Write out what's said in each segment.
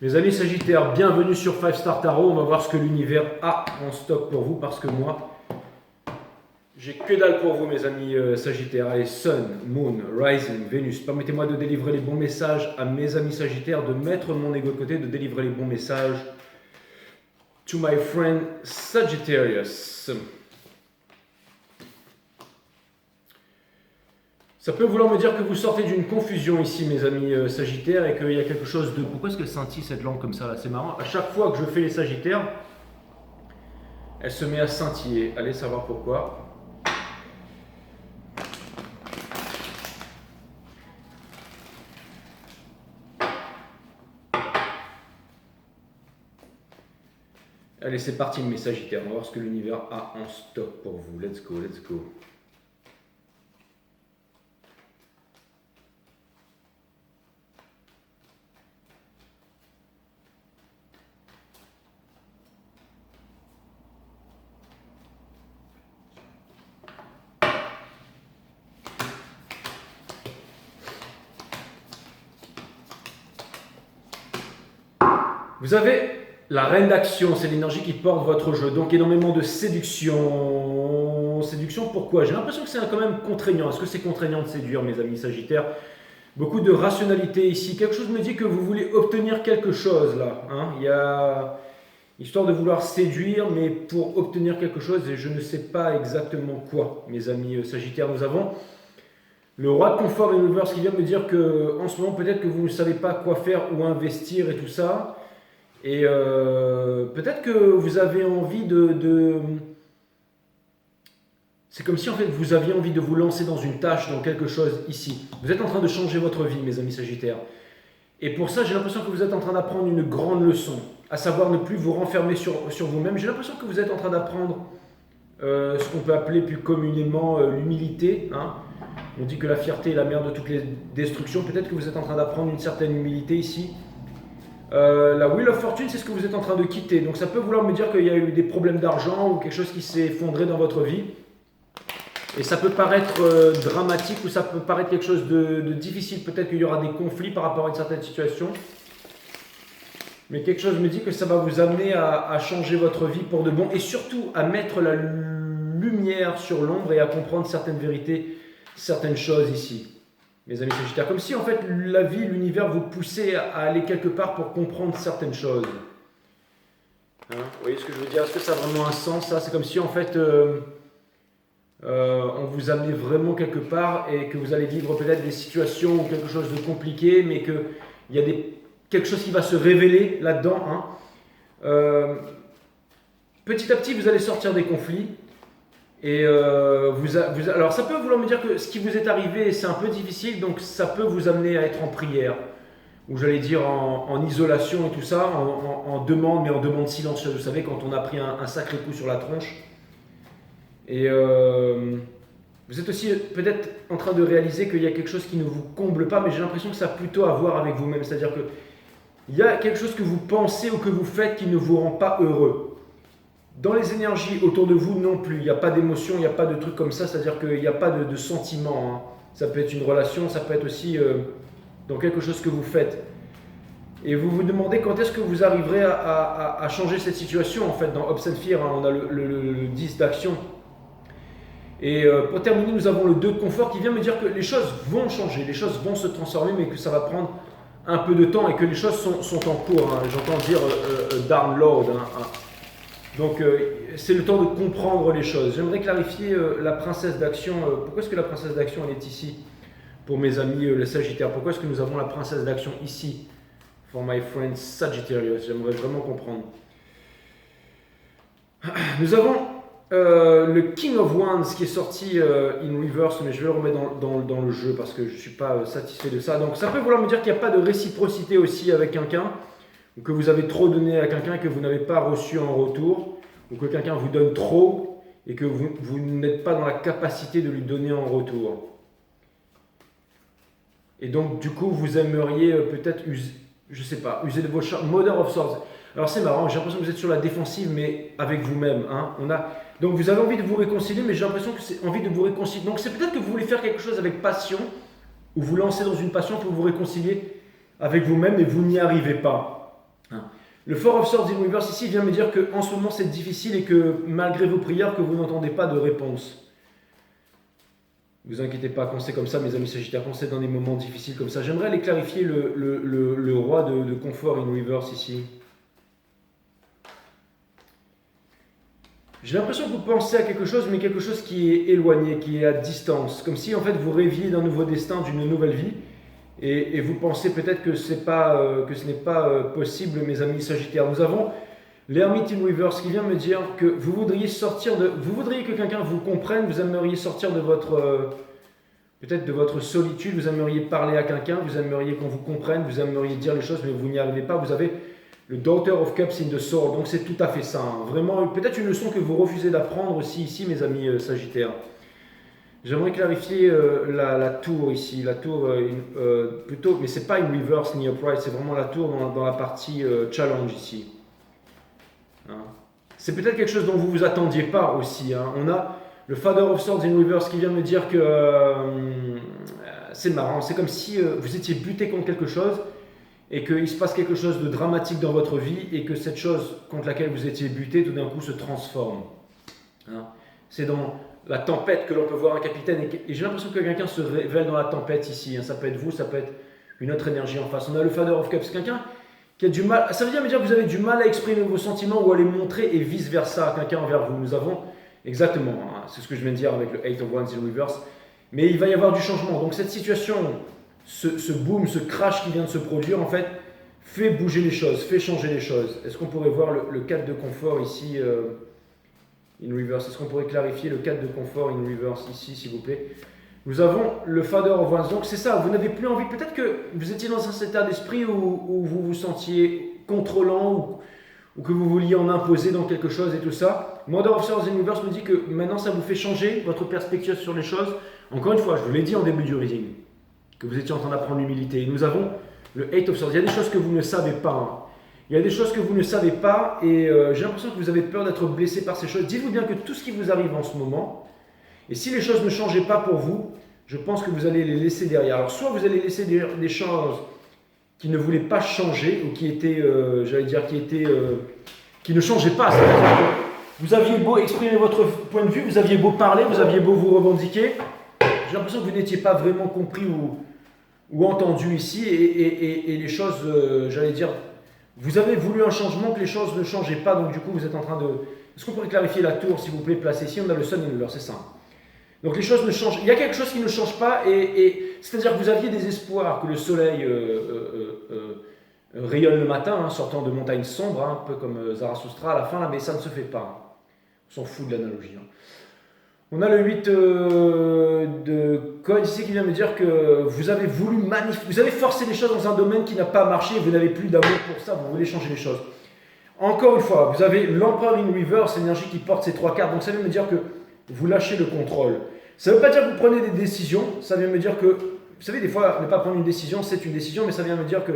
Mes amis Sagittaires, bienvenue sur 5 Star Tarot. On va voir ce que l'univers a en stock pour vous parce que moi, j'ai que dalle pour vous, mes amis Sagittaires. Allez, Sun, Moon, Rising, Vénus. Permettez-moi de délivrer les bons messages à mes amis Sagittaires, de mettre mon ego de côté, de délivrer les bons messages to my friend Sagittarius. Ça peut vouloir me dire que vous sortez d'une confusion ici, mes amis Sagittaires, et qu'il y a quelque chose de... Pourquoi est-ce qu'elle scintille cette lampe comme ça là? C'est marrant. À chaque fois que je fais les Sagittaires, elle se met à scintiller. Allez savoir pourquoi. Allez, c'est parti mes Sagittaires. On va voir ce que l'univers a en stock pour vous. Let's go, let's go. Vous avez la reine d'action, c'est l'énergie qui porte votre jeu, donc énormément de séduction. Séduction, pourquoi? J'ai l'impression que c'est quand même contraignant. Est-ce que c'est contraignant de séduire, mes amis Sagittaires? Beaucoup de rationalité ici. Quelque chose me dit que vous voulez obtenir quelque chose là. Hein, il y a histoire de vouloir séduire, mais pour obtenir quelque chose, et je ne sais pas exactement quoi, mes amis Sagittaires. Nous avons le roi de confort et l'univers qui vient me dire que en ce moment, peut-être que vous ne savez pas quoi faire ou investir et tout ça. Et peut-être que vous avez envie C'est comme si en fait vous aviez envie de vous lancer dans une tâche, dans quelque chose ici. Vous êtes en train de changer votre vie, mes amis Sagittaires. Et pour ça, j'ai l'impression que vous êtes en train d'apprendre une grande leçon, à savoir ne plus vous renfermer sur vous-même. J'ai l'impression que vous êtes en train d'apprendre ce qu'on peut appeler plus communément l'humilité. Hein. On dit que la fierté est la mère de toutes les destructions. Peut-être que vous êtes en train d'apprendre une certaine humilité ici. La Wheel of Fortune, c'est ce que vous êtes en train de quitter. Donc ça peut vouloir me dire qu'il y a eu des problèmes d'argent ou quelque chose qui s'est effondré dans votre vie. Et ça peut paraître dramatique ou ça peut paraître quelque chose de difficile. Peut-être qu'il y aura des conflits par rapport à une certaine situation. Mais quelque chose me dit que ça va vous amener à changer votre vie pour de bon. Et surtout à mettre la lumière sur l'ombre et à comprendre certaines vérités, certaines choses ici. Mes amis Sagittaires, comme si en fait la vie, l'univers vous poussait à aller quelque part pour comprendre certaines choses. Hein, vous voyez ce que je veux dire? Est-ce que ça a vraiment un sens ça? C'est comme si en fait on vous amenait vraiment quelque part et que vous allez vivre peut-être des situations ou quelque chose de compliqué, mais qu'il y a quelque chose qui va se révéler là-dedans. Hein. Petit à petit, vous allez sortir des conflits. Et alors ça peut vouloir me dire que ce qui vous est arrivé c'est un peu difficile, donc ça peut vous amener à être en prière, ou j'allais dire en isolation et tout ça, en demande, mais en demande silencieuse. Vous savez, quand on a pris un sacré coup sur la tronche. Et vous êtes aussi peut-être en train de réaliser qu'il y a quelque chose qui ne vous comble pas, mais j'ai l'impression que ça a plutôt à voir avec vous-même. C'est-à-dire qu'il y a quelque chose que vous pensez ou que vous faites qui ne vous rend pas heureux. Dans les énergies autour de vous non plus, il n'y a pas d'émotion, il n'y a pas de trucs comme ça, c'est-à-dire qu'il n'y a pas de sentiments. Hein. Ça peut être une relation, ça peut être aussi dans quelque chose que vous faites. Et vous vous demandez quand est-ce que vous arriverez à changer cette situation. En fait, dans Hopes and Fear, hein, on a le 10 d'action. Et pour terminer, nous avons le 2 de confort qui vient me dire que les choses vont changer, les choses vont se transformer, mais que ça va prendre un peu de temps et que les choses sont en cours. Hein. J'entends dire download. Hein. Donc c'est le temps de comprendre les choses. J'aimerais clarifier la princesse d'action. Pourquoi est-ce que la princesse d'action elle est ici pour mes amis les Sagittaires? Pourquoi est-ce que nous avons la princesse d'action ici for my friend Sagittarius? J'aimerais vraiment comprendre. Nous avons le King of Wands qui est sorti in reverse, mais je vais le remettre dans le jeu parce que je ne suis pas satisfait de ça. Donc ça peut vouloir me dire qu'il n'y a pas de réciprocité aussi avec quelqu'un, ou que vous avez trop donné à quelqu'un et que vous n'avez pas reçu en retour, ou que quelqu'un vous donne trop et que vous n'êtes pas dans la capacité de lui donner en retour. Et donc du coup vous aimeriez peut-être user de vos charmes. Mother of Swords. Alors c'est marrant, j'ai l'impression que vous êtes sur la défensive, mais avec vous-même. Hein. Donc vous avez envie de vous réconcilier, mais j'ai l'impression que c'est envie de vous réconcilier. Donc c'est peut-être que vous voulez faire quelque chose avec passion, ou vous lancez dans une passion pour vous réconcilier avec vous-même, et vous n'y arrivez pas. Hein. Le Four of Swords in Reverse ici vient me dire qu'en ce moment c'est difficile et que malgré vos prières que vous n'entendez pas de réponse. Ne vous inquiétez pas, quand c'est comme ça mes amis Sagittaires, quand c'est dans des moments difficiles comme ça. J'aimerais aller clarifier le roi de confort in Reverse ici. J'ai l'impression que vous pensez à quelque chose, mais quelque chose qui est éloigné, qui est à distance. Comme si en fait vous rêviez d'un nouveau destin, d'une nouvelle vie. Et vous pensez peut-être que, ce n'est pas possible, mes amis Sagittaires. Nous avons l'Hermite in Reverse qui vient me dire que vous voudriez que quelqu'un vous comprenne, vous aimeriez sortir de peut-être de votre solitude, vous aimeriez parler à quelqu'un, vous aimeriez qu'on vous comprenne, vous aimeriez dire les choses, mais vous n'y arrivez pas. Vous avez le Daughter of Cups in the Sword, donc c'est tout à fait ça. Hein. Vraiment, peut-être une leçon que vous refusez d'apprendre aussi ici, mes amis Sagittaires. J'aimerais clarifier la tour ici, la tour plutôt, mais c'est pas une reverse ni upright, c'est vraiment la tour dans la partie challenge ici. Hein. C'est peut-être quelque chose dont vous vous attendiez pas aussi. Hein. On a le Father of Swords in reverse qui vient me dire que c'est marrant, c'est comme si vous étiez buté contre quelque chose et qu'il se passe quelque chose de dramatique dans votre vie et que cette chose contre laquelle vous étiez buté tout d'un coup se transforme. Hein. C'est dans la tempête que l'on peut voir un capitaine et j'ai l'impression que quelqu'un se révèle dans la tempête ici. Hein. Ça peut être vous, ça peut être une autre énergie en face. On a le Father of Cups, quelqu'un qui a du mal. Ça veut dire que vous avez du mal à exprimer vos sentiments ou à les montrer et vice versa, quelqu'un envers vous. Nous avons exactement, hein, c'est ce que je viens de dire avec le Eight of Wands in Reverse. Mais il va y avoir du changement. Donc cette situation, ce boom, ce crash qui vient de se produire, en fait, fait bouger les choses, fait changer les choses. Est-ce qu'on pourrait voir le cadre de confort ici in reverse? Est-ce qu'on pourrait clarifier le cadre de confort in reverse ici, s'il vous plaît? Nous avons le Father of Wands. Donc c'est ça, vous n'avez plus envie, peut-être que vous étiez dans un état d'esprit où vous vous sentiez contrôlant ou que vous vouliez en imposer dans quelque chose et tout ça. Mother of Swords in Reverse me dit que maintenant ça vous fait changer votre perspective sur les choses. Encore une fois, je vous l'ai dit en début du reading, que vous étiez en train d'apprendre l'humilité. Et nous avons le Eight of Swords. Il y a des choses que vous ne savez pas. Hein. Il y a des choses que vous ne savez pas et j'ai l'impression que vous avez peur d'être blessé par ces choses. Dites-vous bien que tout ce qui vous arrive en ce moment, et si les choses ne changeaient pas pour vous, je pense que vous allez les laisser derrière. Alors soit vous allez laisser des choses qui ne voulaient pas changer ou qui étaient, qui ne changeaient pas. C'est-à-dire que vous aviez beau exprimer votre point de vue, vous aviez beau parler, vous aviez beau vous revendiquer, j'ai l'impression que vous n'étiez pas vraiment compris ou entendu ici et les choses, vous avez voulu un changement, que les choses ne changeaient pas, donc du coup vous êtes en train de... Est-ce qu'on pourrait clarifier la tour, s'il vous plaît, placée ici? On a le Sun in Ruler, c'est ça. Donc les choses ne changent, il y a quelque chose qui ne change pas, c'est-à-dire que vous aviez des espoirs que le soleil rayonne le matin, hein, sortant de montagnes sombres, hein, un peu comme Zarathustra à la fin, là, mais ça ne se fait pas. On s'en fout de l'analogie. Hein. On a le 8 de Code ici qui vient me dire que vous avez voulu vous avez forcé les choses dans un domaine qui n'a pas marché, vous n'avez plus d'amour pour ça, vous voulez changer les choses. Encore une fois, vous avez l'Empereur in Reverse, l'énergie qui porte ces trois cartes, donc ça veut me dire que vous lâchez le contrôle. Ça ne veut pas dire que vous prenez des décisions, ça vient me dire que, vous savez, des fois, ne pas prendre une décision, c'est une décision, mais ça vient me dire que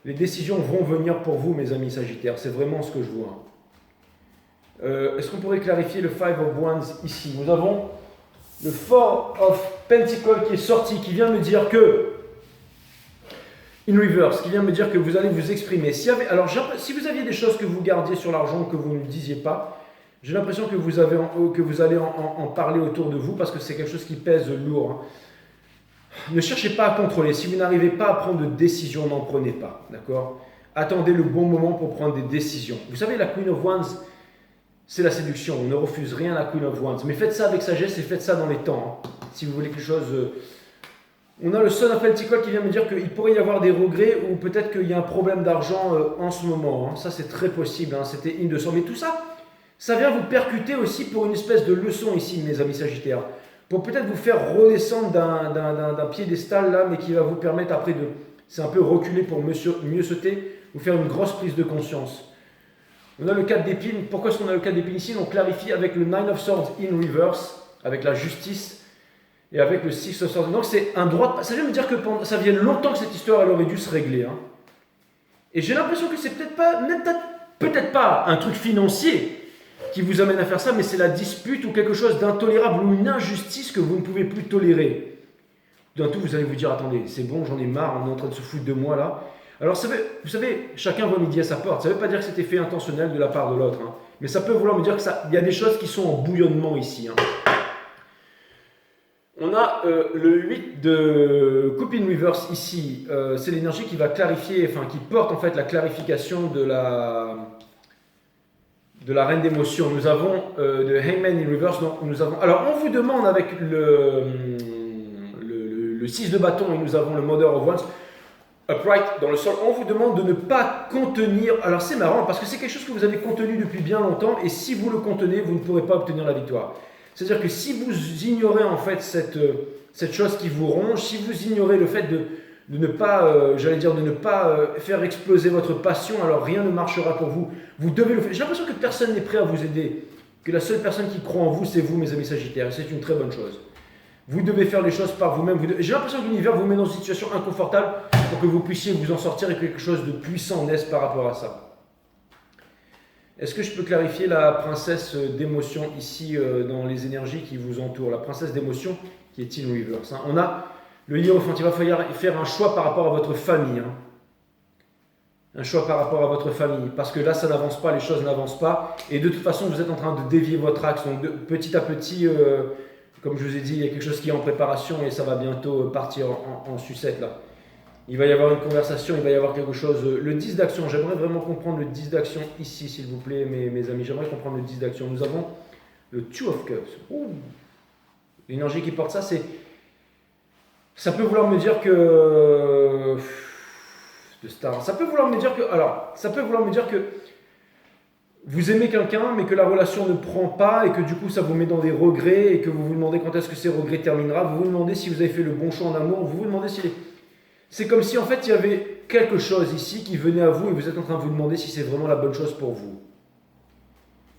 les décisions vont venir pour vous, mes amis Sagittaires. C'est vraiment ce que je vois. Est-ce qu'on pourrait clarifier le Five of Wands ici? Nous avons le Four of Pentacles qui est sorti, qui vient me dire que, in reverse, qui vient me dire que vous allez vous exprimer. Si vous aviez des choses que vous gardiez sur l'argent, que vous ne disiez pas, j'ai l'impression que vous allez en parler autour de vous parce que c'est quelque chose qui pèse lourd. Hein. Ne cherchez pas à contrôler. Si vous n'arrivez pas à prendre de décision, n'en prenez pas. D'accord? Attendez le bon moment pour prendre des décisions. Vous savez, la Queen of Wands, c'est la séduction. On ne refuse rien à la Queen of Wands. Mais faites ça avec sagesse et faites ça dans les temps. Hein. Si vous voulez quelque chose... On a le Son of Pentacles qui vient me dire qu'il pourrait y avoir des regrets ou peut-être qu'il y a un problème d'argent en ce moment. Hein. Ça, c'est très possible. Hein. C'était in de sang. Mais tout ça... Ça vient vous percuter aussi pour une espèce de leçon ici, mes amis Sagittaires. Pour peut-être vous faire redescendre d'un piédestal là, mais qui va vous permettre après de... C'est un peu reculer pour mieux sauter, vous faire une grosse prise de conscience. On a le 4 d'épines. Pourquoi est-ce qu'on a le 4 d'épines ici? On clarifie avec le 9 of Swords in reverse, avec la justice, et avec le 6 of Swords. Donc c'est un droit de... Ça vient me dire que ça vient longtemps que cette histoire elle aurait dû se régler. Hein. Et j'ai l'impression que c'est peut-être pas un truc financier qui vous amène à faire ça, mais c'est la dispute ou quelque chose d'intolérable ou une injustice que vous ne pouvez plus tolérer. D'un tout, vous allez vous dire, attendez, c'est bon, j'en ai marre, on est en train de se foutre de moi là. Alors, vous savez, chacun voit midi à sa porte. Ça ne veut pas dire que c'était fait intentionnel de la part de l'autre. Hein. Mais ça peut vouloir me dire qu'il y a des choses qui sont en bouillonnement ici. Hein. On a le 8 de Coupe in Reverse ici. C'est l'énergie qui va clarifier, enfin qui porte en fait la clarification de la reine d'émotion. Nous avons de Hangman in Reverse. Donc nous avons. Alors on vous demande avec le 6 de bâton et nous avons le Mother of Wands upright dans le sol. On vous demande de ne pas contenir. Alors c'est marrant parce que c'est quelque chose que vous avez contenu depuis bien longtemps et si vous le contenez, vous ne pourrez pas obtenir la victoire. C'est-à-dire que si vous ignorez en fait cette chose qui vous ronge, si vous ignorez le fait de ne pas, de ne pas faire exploser votre passion, alors rien ne marchera pour vous. Vous devez le faire. J'ai l'impression que personne n'est prêt à vous aider, que la seule personne qui croit en vous, c'est vous, mes amis Sagittaires, et c'est une très bonne chose. Vous devez faire les choses par vous-même. J'ai l'impression que l'univers vous met dans une situation inconfortable pour que vous puissiez vous en sortir et que quelque chose de puissant naisse par rapport à ça. Est-ce que je peux clarifier la princesse d'émotion ici dans les énergies qui vous entourent? La princesse d'émotion qui est in reverse. Hein. On a le hiérophante, il va falloir faire un choix par rapport à votre famille. Hein. Un choix par rapport à votre famille. Parce que là, ça n'avance pas, les choses n'avancent pas. Et de toute façon, vous êtes en train de dévier votre axe. Donc petit à petit, comme je vous ai dit, il y a quelque chose qui est en préparation et ça va bientôt partir en sucette là. Il va y avoir une conversation, il va y avoir quelque chose. Le 10 d'action, j'aimerais vraiment comprendre le 10 d'action ici, s'il vous plaît, mes amis. J'aimerais comprendre le 10 d'action. Nous avons le 2 of Cups. L'énergie qui porte ça, c'est. Ça peut vouloir me dire que. De star. Ça peut vouloir me dire que. Alors, ça peut vouloir me dire que. Vous aimez quelqu'un, mais que la relation ne prend pas et que du coup ça vous met dans des regrets et que vous vous demandez quand est-ce que ces regrets terminera. Vous vous demandez si vous avez fait le bon choix en amour. Vous vous demandez si c'est comme si en fait il y avait quelque chose ici qui venait à vous et vous êtes en train de vous demander si c'est vraiment la bonne chose pour vous.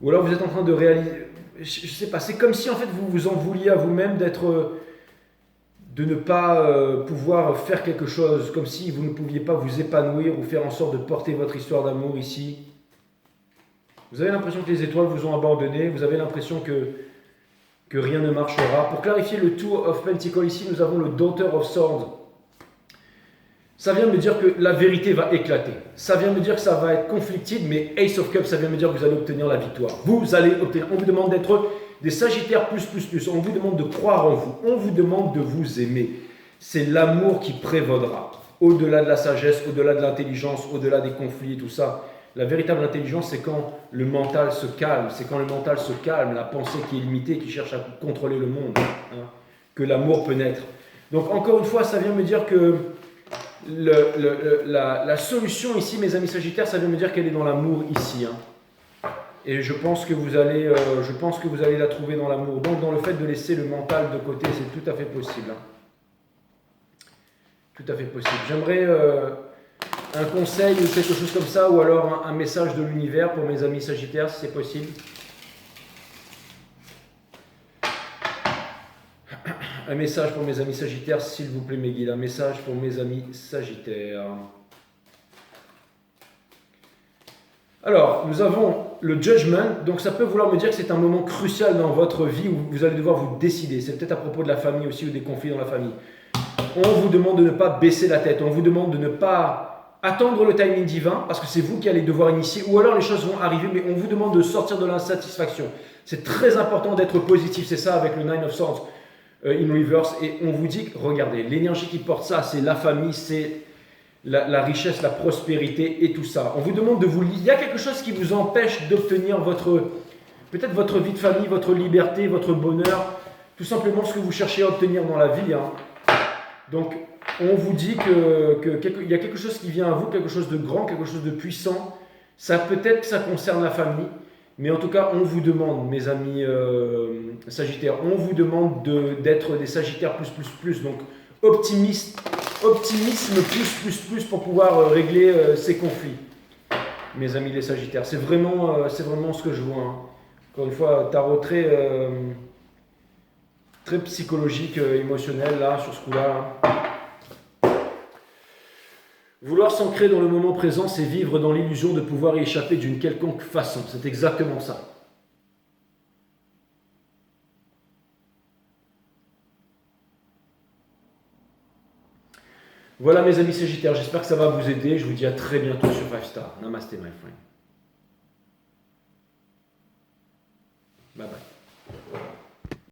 Ou alors vous êtes en train de réaliser, je sais pas, c'est comme si en fait vous vous en vouliez à vous-même de ne pas pouvoir faire quelque chose, comme si vous ne pouviez pas vous épanouir ou faire en sorte de porter votre histoire d'amour ici. Vous avez l'impression que les étoiles vous ont abandonné, vous avez l'impression que rien ne marchera. Pour clarifier le 2 of Pentacles ici, nous avons le Daughter of Swords. Ça vient me dire que la vérité va éclater. Ça vient me dire que ça va être conflictive, mais Ace of Cups, ça vient me dire que vous allez obtenir la victoire. Vous allez obtenir. On vous demande d'être des Sagittaires plus. On vous demande de croire en vous. On vous demande de vous aimer. C'est l'amour qui prévaudra. Au-delà de la sagesse, au-delà de l'intelligence, au-delà des conflits, tout ça. La véritable intelligence, c'est quand le mental se calme. C'est quand le mental se calme, la pensée qui est limitée, qui cherche à contrôler le monde, hein, que l'amour peut naître. Donc encore une fois, ça vient me dire que la solution ici, mes amis Sagittaires, ça veut me dire qu'elle est dans l'amour ici. Hein. Et je pense que vous allez la trouver dans l'amour. Donc dans le fait de laisser le mental de côté, c'est tout à fait possible. Hein. Tout à fait possible. J'aimerais un conseil ou quelque chose comme ça, ou alors un message de l'univers pour mes amis Sagittaires, si c'est possible. Un message pour mes amis Sagittaires, s'il vous plaît, mes guides. Un message pour mes amis Sagittaires. Alors, nous avons le Judgment. Donc, ça peut vouloir me dire que c'est un moment crucial dans votre vie où vous allez devoir vous décider. C'est peut-être à propos de la famille aussi ou des conflits dans la famille. On vous demande de ne pas baisser la tête. On vous demande de ne pas attendre le timing divin parce que c'est vous qui allez devoir initier. Ou alors, les choses vont arriver, mais on vous demande de sortir de l'insatisfaction. C'est très important d'être positif. C'est ça avec le Nine of Swords. In reverse, et on vous dit, regardez, l'énergie qui porte ça, c'est la famille, c'est la richesse, la prospérité et tout ça. On vous demande de vous lier. Il y a quelque chose qui vous empêche d'obtenir peut-être votre vie de famille, votre liberté, votre bonheur, tout simplement ce que vous cherchez à obtenir dans la vie. Hein. Donc, on vous dit qu'il y a quelque chose qui vient à vous, quelque chose de grand, quelque chose de puissant. Ça peut-être que ça concerne la famille. Mais en tout cas, on vous demande, mes amis Sagittaires, on vous demande d'être des Sagittaires plus. Donc, optimisme plus pour pouvoir régler ces conflits. Mes amis les Sagittaires, c'est vraiment ce que je vois. Hein. Encore une fois, tarot très psychologique, émotionnel, là, sur ce coup-là. Hein. Vouloir s'ancrer dans le moment présent, c'est vivre dans l'illusion de pouvoir y échapper d'une quelconque façon. C'est exactement ça. Voilà mes amis Sagittaires, j'espère que ça va vous aider. Je vous dis à très bientôt sur 5 Star. Namaste my friend. Bye bye.